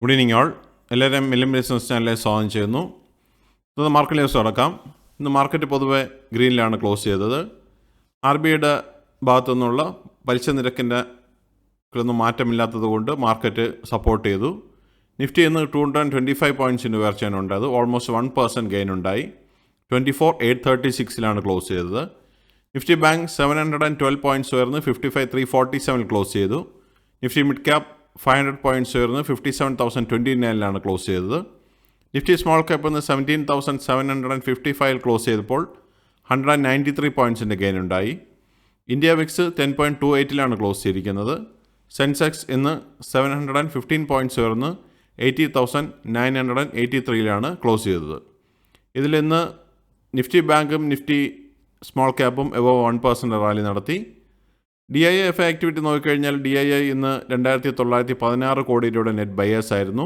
Good evening all. എല്ലാവരും മില്യം business ചാനലിലെ സ്വാഗതം ചെയ്യുന്നു. ഇന്ന് മാർക്കറ്റ് ന്യൂസ് അടക്കാം. ഇന്ന് മാർക്കറ്റ് പൊതുവെ ഗ്രീനിലാണ് ക്ലോസ് ചെയ്തത്. RBIയുടെ ഭാഗത്തു നിന്നുള്ള പലിശ നിരക്കിൻ്റെ മാറ്റമില്ലാത്തത് കൊണ്ട് മാർക്കറ്റ് സപ്പോർട്ട് ചെയ്തു. നിഫ്റ്റി ഇന്ന് 225 പോയിൻറ്റ്സിൻ്റെ ഉയർച്ചയാണ് ഉണ്ടായത്. ഓൾമോസ്റ്റ് 1% ഗെയിൻ ഉണ്ടായി. 24,836 ക്ലോസ് ചെയ്തത്. നിഫ്റ്റി ബാങ്ക് 712 പോയിൻറ്റ്സ് ഉയർന്ന് 55,347 ക്ലോസ് ചെയ്തു. നിഫ്റ്റി മിഡ് ക്യാപ് 500 പോയിൻറ്റ്സ് ഉയർന്ന് 57,029 ക്ലോസ് ചെയ്തത്. നിഫ്റ്റി സ്മോൾ ക്യാപ്പ് ഇന്ന് 17,755 ക്ലോസ് ചെയ്തപ്പോൾ 193 പോയിൻറ്റ്സിൻ്റെ ഗെയിൻ ഉണ്ടായി. ഇന്ത്യ വിക്സ് 10.28 ക്ലോസ് ചെയ്തിരിക്കുന്നത്. സെൻസെക്സ് ഇന്ന് 715 പോയിൻറ്റ്സ് ഉയർന്ന് 80,983 ക്ലോസ് ചെയ്തത്. ഇതിൽ ഇന്ന് നിഫ്റ്റി ബാങ്കും നിഫ്റ്റി സ്മോൾ ക്യാപ്പും എബോവ് 1% റാലി നടത്തി. DII ആക്ടിവിറ്റി നോക്കിക്കഴിഞ്ഞാൽ DII ഇന്ന് 2,916 കോടി രൂപയുടെ നെറ്റ് ബയേഴ്സ് ആയിരുന്നു.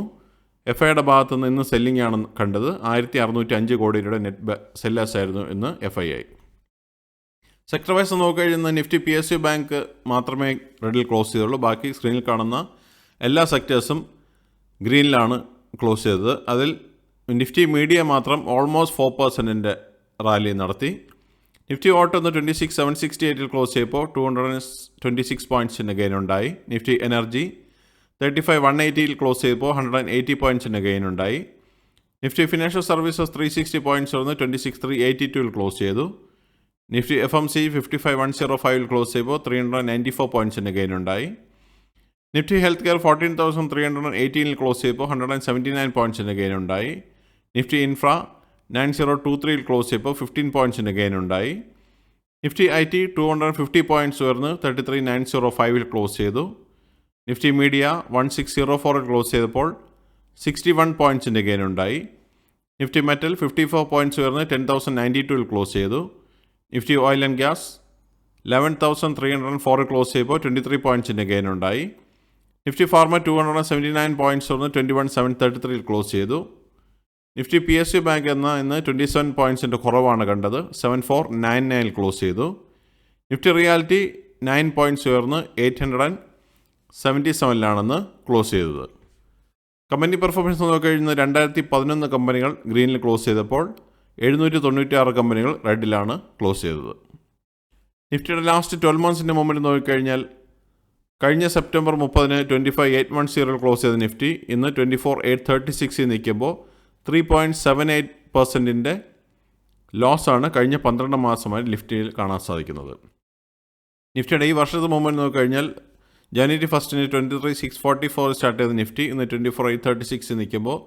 FIയുടെ ഭാഗത്തു നിന്ന് ഇന്ന് സെല്ലിംഗ് ആണ് കണ്ടത്. 1,605 കോടി രൂപയുടെ നെറ്റ് സെല്ലേഴ്സ് ആയിരുന്നു ഇന്ന് FII. സെക്ടർ വൈസ് നോക്കിക്കഴിഞ്ഞാൽ നിഫ്റ്റി PSU ബാങ്ക് മാത്രമേ റെഡിൽ ക്ലോസ് ചെയ്തുള്ളൂ. ബാക്കി സ്ക്രീനിൽ കാണുന്ന എല്ലാ സെക്ടേഴ്സും ഗ്രീനിലാണ് ക്ലോസ് ചെയ്തത്. അതിൽ നിഫ്റ്റി മീഡിയ മാത്രം ഓൾമോസ്റ്റ് 4% റാലി നടത്തി. നിഫ്റ്റി ഓട്ടോ ഒന്ന് 26,768 ക്ലോസ് ചെയ്തപ്പോൾ 226 പോയിൻറ്റ്സിൻ്റെ ഗെയിൻ ഉണ്ടായി. നിഫ്റ്റി എനർജി 35,180 ക്ലോസ് ചെയ്തപ്പോൾ 180 പോയിൻറ്റ്സിൻ്റെ ഗെയിൻ ഉണ്ടായി. നിഫ്റ്റി ഫിനാൻഷ്യൽ സർവീസസ് 360 പോയിൻറ്റ്സ് ഉയർന്ന് 26,382 ക്ലോസ് ചെയ്തു. നിഫ്റ്റി FMC 55,105 ക്ലോസ് ചെയ്തപ്പോൾ 394 പോയിൻറ്റ്സിൻ്റെ ഗെയിൻ ഉണ്ടായി. നിഫ്റ്റി ഹെൽത്ത് കെയർ 14,318 ക്ലോസ് ചെയ്തപ്പോൾ 179 പോയിൻറ്റ്സിൻ്റെ ഗെയിൻ ഉണ്ടായി. നിഫ്റ്റി ഇൻഫ്ര 9023 ക്ലോസ് ചെയ്തപ്പോൾ 15 പോയിൻറ്റ്സിൻ്റെ ഗെയിൻ ഉണ്ടായി. നിഫ്റ്റി IT 250 പോയിൻറ്റ്സ് ഉയർന്ന് 33,905 ക്ലോസ് ചെയ്തു. നിഫ്റ്റി മീഡിയ 1604 ക്ലോസ് ചെയ്തപ്പോൾ 61 പോയിൻറ്റ്സിൻ്റെ ഗെയിൻ ഉണ്ടായി. നിഫ്റ്റി മെറ്റൽ 54 പോയിൻറ്റ്സ് ഉയർന്ന് 10,092 ക്ലോസ് ചെയ്തു. Nifty oil and gas 11,304 close ചെയ്തപ്പോൾ 23 പോയിൻറ്റ്സിൻ്റെ ഗെയിൻ ഉണ്ടായി. നിഫ്റ്റി ഫാർമ 279 പോയിൻറ്റ്സ് ഉയർന്ന് 21,733 ക്ലോസ് ചെയ്തു. നിഫ്റ്റി PSU ബാങ്ക് ഇന്ന് 27 പോയിൻറ്റ്സിൻ്റെ കുറവാണ് കണ്ടത്. 7499 ക്ലോസ് ചെയ്തു. നിഫ്റ്റി റിയാലിറ്റി 9 പോയിൻറ്റ്സ് ഉയർന്ന് 877 ക്ലോസ് ചെയ്തത്. കമ്പനി പെർഫോമൻസ് നോക്കിക്കഴിഞ്ഞാൽ 2011 കമ്പനികൾ ഗ്രീനിൽ ക്ലോസ് ചെയ്തപ്പോൾ 796 കമ്പനികൾ റെഡിലാണ് ക്ലോസ് ചെയ്തത്. നിഫ്റ്റിയുടെ ലാസ്റ്റ് 12 മന്ത്സിൻ്റെ മൊമെൻറ്റ് നോക്കിക്കഴിഞ്ഞാൽ കഴിഞ്ഞ സെപ്റ്റംബർ 30 25,810 ക്ലോസ് ചെയ്ത നിഫ്റ്റി ഇന്ന് 24,836 നിൽക്കുമ്പോൾ 3.78% ലോസാണ് കഴിഞ്ഞ 12 മാസമായി നിഫ്റ്റിയിൽ കാണാൻ സാധിക്കുന്നത്. നിഫ്റ്റിയുടെ ഈ വർഷത്തെ മൂവ്മെൻറ്റ് നോക്കിക്കഴിഞ്ഞാൽ ജനുവരി 1 23,644 സ്റ്റാർട്ട് ചെയ്ത നിഫ്റ്റി ഇന്ന് 24,836 നിൽക്കുമ്പോൾ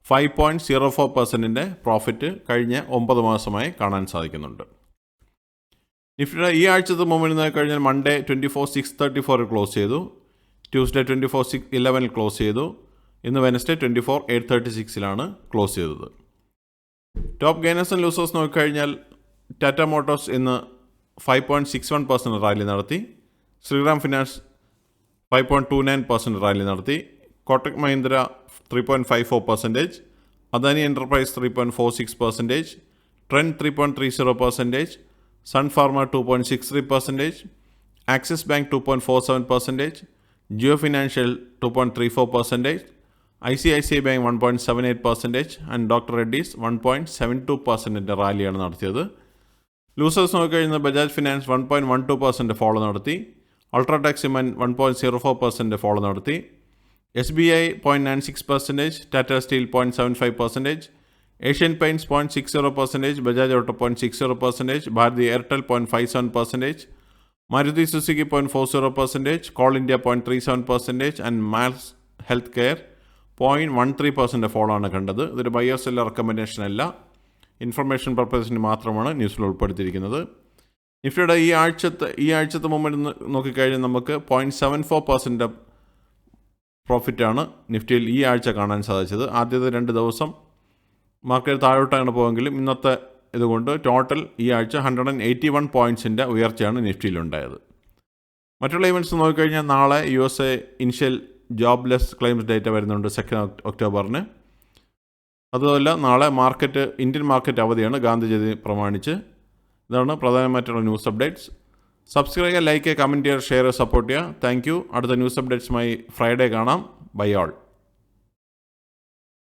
5.04% പ്രോഫിറ്റ് കഴിഞ്ഞ 9 മാസമായി കാണാൻ സാധിക്കുന്നുണ്ട്. നിഫ്റ്റിയുടെ ഈ ആഴ്ചത്തെ മൂവ്മെൻറ്റ് നോക്കിക്കഴിഞ്ഞാൽ മൺഡേ 24,634 ക്ലോസ് ചെയ്തു. ട്യൂസ്ഡേ 24,611 ക്ലോസ് ചെയ്തു. ഇന്ന് വെനസ്ഡേ 24,836 ക്ലോസ് ചെയ്തത്. ടോപ്പ് ഗെയിനേഴ്സ് ആൻഡ് ലൂസേഴ്സ് നോക്കിക്കഴിഞ്ഞാൽ ടാറ്റ മോട്ടോഴ്സ് ഇന്ന് 5.61% റാലി നടത്തി. ശ്രീറാം ഫിനാൻസ് 5.29% റാലി നടത്തി. Kotak Mahindra 3.54%, Adani enterprise 3.46%, Trent 3.30%, Sun Pharma 2.63%, Axis Bank 2.47%, Jio financial 2.34%, ICICI bank 1.78% and doctor Reddy's 1.72% റാലിയാണ് നടത്തിയത്. ലൂസേഴ്സ് നോക്കിക്കഴിഞ്ഞാൽ ബജാജ് ഫിനാൻസ് 1.12% ഫോളോ നടത്തി. അൾട്രാടെക് സിമൻറ്റ് 1.04% ഫോളോ നടത്തി. SBI 0.96%, Tata steel 0.75%, Asian Paints 0.60%, Bajaj auto 0.60%, Bharti Airtel 0.57%, Maruti Suzuki 0.40%, coal India 0.37% and മാൽസ് ഹെൽത്ത് കെയർ 0.13% ഫോളോ ആണ് കണ്ടത്. ഇതൊരു ബയർ സെല്ലർ റെക്കമെൻഡേഷൻ അല്ല, ഇൻഫർമേഷൻ പർപ്പസിന് മാത്രമാണ് ന്യൂസിൽ ഉൾപ്പെടുത്തിയിരിക്കുന്നത്. നിഫ്റ്റിയുടെ ഈ ആഴ്ചത്തെ മൂവ്മെൻറ്റ് നോക്കിക്കഴിഞ്ഞാൽ നമുക്ക് 0.74% പ്രോഫിറ്റാണ് നിഫ്റ്റിയിൽ ഈ ആഴ്ച കാണാൻ സാധിച്ചത്. ആദ്യത്തെ 2 ദിവസം മാർക്കറ്റ് താഴോട്ടാണ് പോയെങ്കിലും ഇന്നത്തെ ഇതുകൊണ്ട് ടോട്ടൽ ഈ ആഴ്ച 181 പോയിൻറ്റ്സിൻ്റെ ഉയർച്ചയാണ് നിഫ്റ്റിയിലുണ്ടായത്. മറ്റുള്ള ഇവൻറ്റ്സ് നോക്കിക്കഴിഞ്ഞാൽ നാളെ USA initial jobless claims data വരുന്നുണ്ട് 2 ഒക്ടോബറിന്. അതുമല്ല നാളെ ഇന്ത്യൻ മാർക്കറ്റ് അവധിയാണ് ഗാന്ധി ജയന്തി പ്രമാണിച്ച്. ഇതാണ് പ്രധാനമായിട്ടുള്ള ന്യൂസ് അപ്ഡേറ്റ്സ്. സബ്സ്ക്രൈബ് ചെയ്യുക, ലൈക്ക് ചെയ്യുക, കമൻറ്റ് ചെയ്യുക, ഷെയർ ചെയ്യുക, സപ്പോർട്ട് ചെയ്യുക. Thank you. അടുത്ത ന്യൂസ് അപ്ഡേറ്റ്സുമായി ഫ്രൈഡേ കാണാം. Bye all.